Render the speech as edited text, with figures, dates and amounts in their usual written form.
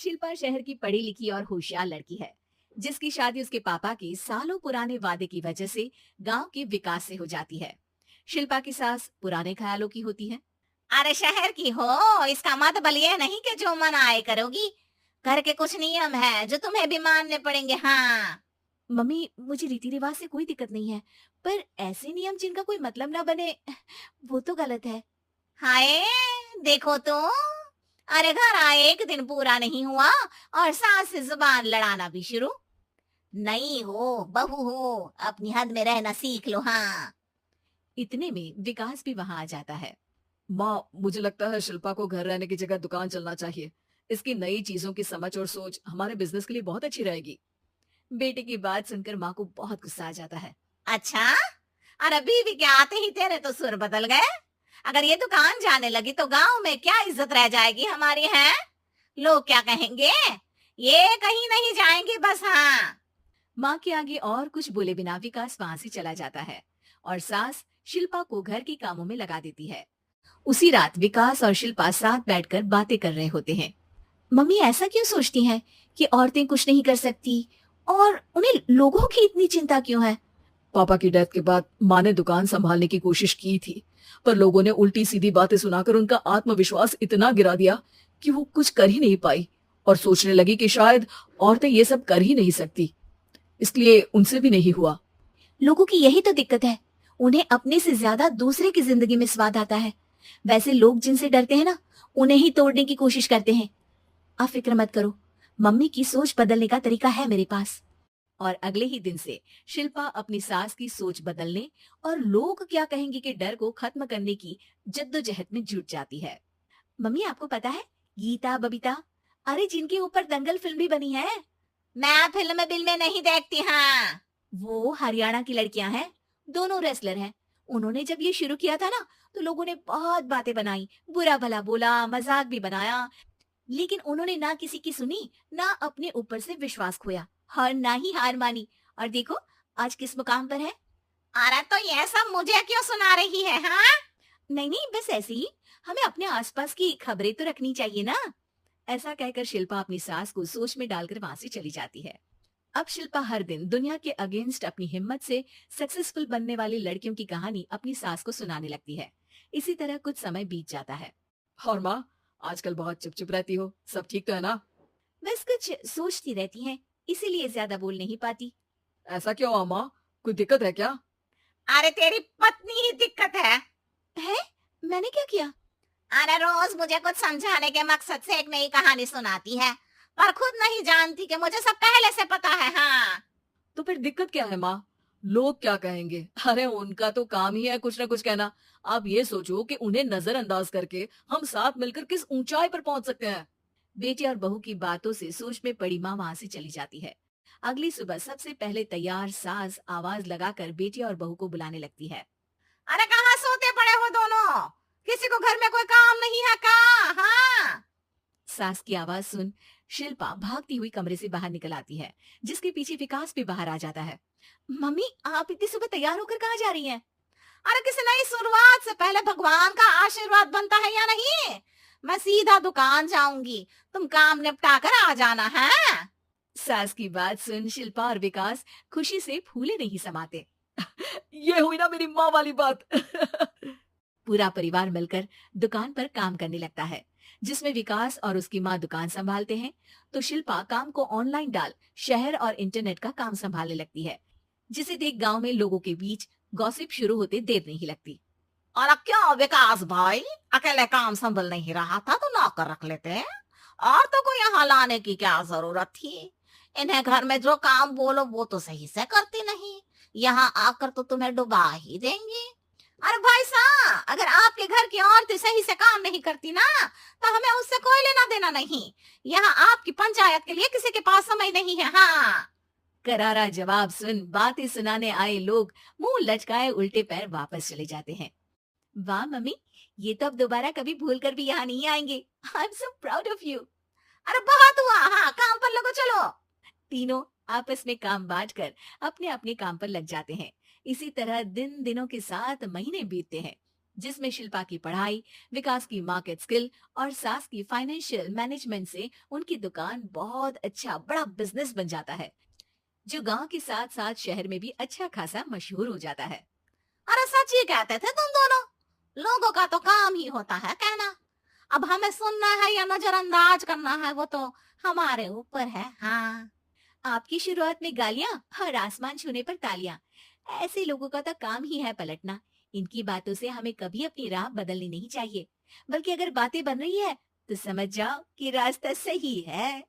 शिल्पा शहर की पढ़ी लिखी और होशियार लड़की है, जिसकी शादी उसके पापा के सालों पुराने वादे की वजह से गांव के विकास से हो जाती है। शिल्पा की सास पुराने ख्यालों की होती है। अरे शहर की हो, इसका मतलब ये नहीं कि जो मन आए करोगी। घर के कुछ नियम है जो तुम्हें भी मानने पड़ेंगे। हाँ। मम्मी, मुझे रीति रिवाज से कोई दिक्कत नहीं है, पर ऐसे नियम जिनका कोई मतलब ना बने, वो तो गलत है। हाय, देखो तो। अरे घर आए एक दिन पूरा नहीं हुआ और सास से जुबान लड़ाना भी शुरू। नहीं हो, बहू हो, अपनी हद में रहना सीख लो। हाँ। इतने में विकास भी वहां आ जाता है। माँ, मुझे लगता है शिल्पा को घर रहने की जगह दुकान चलना चाहिए। इसकी नई चीजों की समझ और सोच हमारे बिजनेस के लिए बहुत अच्छी रहेगी। बेटे की बात सुनकर माँ को बहुत गुस्सा आ जाता है। अच्छा। अरे बीवी के आते ही तेरे तो सुर बदल गए। अगर ये दुकान जाने लगी तो गांव में क्या इज्जत रह जाएगी हमारी है। लोग क्या कहेंगे। ये कहीं नहीं जाएंगे बस। हाँ। माँ के आगे और कुछ बोले बिना विकास वहां से चला जाता है और सास शिल्पा को घर के कामों में लगा देती है। उसी रात विकास और शिल्पा साथ बैठकर बातें कर रहे होते हैं। मम्मी ऐसा क्यों सोचती हैं कि औरतें कुछ नहीं कर सकती, और उन्हें लोगों की इतनी चिंता क्यों है? पापा की डेथ के बाद माँ ने दुकान संभालने की कोशिश की थी, पर लोगों ने उल्टी सीधी बातें सुनाकर उनका आत्मविश्वास इतना गिरा दिया कि वो कुछ कर ही नहीं पाई और सोचने लगी कि शायद औरतें ये सब कर ही नहीं सकती, इसलिए उनसे भी नहीं हुआ। लोगों की यही तो दिक्कत है, उन्हें अपने से ज्यादा दूसरे की जिंदगी में स्वाद आता है। वैसे लोग जिनसे डरते हैं ना, उन्हें ही तोड़ने की कोशिश करते हैं। आप फिक्र मत करो, मम्मी की सोच बदलने का तरीका है मेरे पास। और अगले ही दिन से शिल्पा अपनी सास की सोच बदलने और लोग क्या कहेंगे के डर को खत्म करने की जद्दोजहद में जुट जाती है। मम्मी, आपको पता है, गीता बबीता, अरे जिनके ऊपर दंगल फिल्म भी बनी है, मैं फिल्म बिल्म नहीं देखती। हाँ। वो हरियाणा की लड़कियां हैं। दोनों रेसलर हैं। उन्होंने जब ये शुरू किया था ना, तो लोगों ने बहुत बातें बनाई, बुरा भला बोला, मजाक भी बनाया, लेकिन उन्होंने ना किसी की सुनी, ना अपने ऊपर से विश्वास खोया और ना ही हार मानी। और देखो आज किस मुकाम पर है। अरे तो ये सब मुझे क्यों सुना रही है। हाँ। नहीं नहीं, बस ऐसे ही, हमें अपने आसपास की खबरें तो रखनी चाहिए ना। ऐसा कहकर शिल्पा अपनी सास को सोच में डालकर वहां से चली जाती है। अब शिल्पा हर दिन दुनिया के अगेंस्ट अपनी हिम्मत से सक्सेसफुल बनने वाली लड़कियों की कहानी अपनी सास को सुनाने लगती है। इसी तरह कुछ समय बीत जाता है। और माँ, आजकल बहुत चुप चुप रहती हो, सब ठीक तो है ना? बस कुछ सोचती रहती हैं, इसीलिए ज्यादा बोल नहीं पाती। ऐसा क्यों अम्मा, कोई दिक्कत है क्या? अरे तेरी पत्नी ही दिक्कत है। है? मैंने क्या किया? अरे रोज मुझे कुछ समझाने के मकसद से एक नई कहानी सुनाती है, पर खुद नहीं जानती कि मुझे सब पहले से पता है। हाँ। तो फिर दिक्कत क्या है माँ? लोग क्या कहेंगे? अरे उनका तो काम ही है कुछ ना कुछ कहना। आप ये सोचो कि उन्हें नजरअंदाज करके हम साथ मिलकर किस ऊंचाई पर पहुंच सकते हैं। बेटे और बहू की बातों से सोच में पड़ी माँ वहां से चली जाती है। अगली सुबह सबसे पहले तैयार सास आवाज लगाकर बेटी और बहू को बुलाने लगती है। अरे कहाँ सोते पड़े हो दोनों। किसी को घर में कोई काम नहीं है का। हाँ। सास की आवाज सुन शिल्पा भागती हुई कमरे से बाहर निकल आती है, जिसके पीछे विकास भी बाहर आ जाता है। मम्मी, आप इतनी सुबह तैयार होकर कहाँ जा रही हैं? अरे किसी नई शुरुआत से पहले भगवान का आशीर्वाद बनता है या नहीं। मैं सीधा दुकान जाऊंगी, तुम काम निपटा कर आ जाना है। सास की बात सुन शिल्पा और विकास खुशी से फूले नहीं समाते। ये हुई ना मेरी माँ वाली बात। पूरा परिवार मिलकर दुकान पर काम करने लगता है, जिसमें विकास और उसकी माँ दुकान संभालते हैं, तो शिल्पा काम को ऑनलाइन डाल शहर और इंटरनेट का काम संभालने लगती है, जिसे देख गांव में लोगों के बीच गॉसिप शुरू होते देर नहीं लगती। और क्या विकास भाई, अकेले काम संभल नहीं रहा था तो नौकर रख लेते। और तो को यहाँ लाने की क्या जरूरत थी। इन्हें घर में जो काम बोलो वो तो सही से करती नहीं। यहाँ आकर तो तुम्हें डुबा ही देंगी। अरे भाई साहब, अगर आपके घर की औरतें सही से काम नहीं करती ना, तो हमें उससे कोई लेना देना नहीं। यहाँ आपकी पंचायत के लिए किसी के पास समय नहीं है। हाँ। करारा जवाब सुन बातें सुनाने आए लोग मुंह लचकाए उल्टे पैर वापस चले जाते हैं। वाह मम्मी, ये तो अब दोबारा कभी भूल कर भी यहाँ नहीं आएंगे। I am so proud of you. अरे बहुत हुआ। हाँ, काम पर लगो चलो। तीनों आपस में काम बांटकर अपने अपने काम पर लग जाते हैं। इसी तरह दिन दिनों के साथ महीने बीतते हैं। जिसमें शिल्पा की पढ़ाई, विकास की मार्केट स्किल और सास की फाइनेंशियल मैनेजमेंट से उनकी दुकान बहुत अच्छा बड़ा बिजनेस बन जाता है, जो गांव के साथ साथ शहर में भी अच्छा खासा मशहूर हो जाता है। अरे सच ही कहते थे तुम दोनों। लोगों का तो काम ही होता है कहना। अब हमें सुनना है या नजरअंदाज करना है वो तो हमारे ऊपर है। हाँ। आपकी शुरुआत में गालियां और आसमान छूने पर तालियां, ऐसे लोगों का तो काम ही है पलटना। इनकी बातों से हमें कभी अपनी राह बदलनी नहीं चाहिए, बल्कि अगर बातें बन रही है तो समझ जाओ कि रास्ता सही है।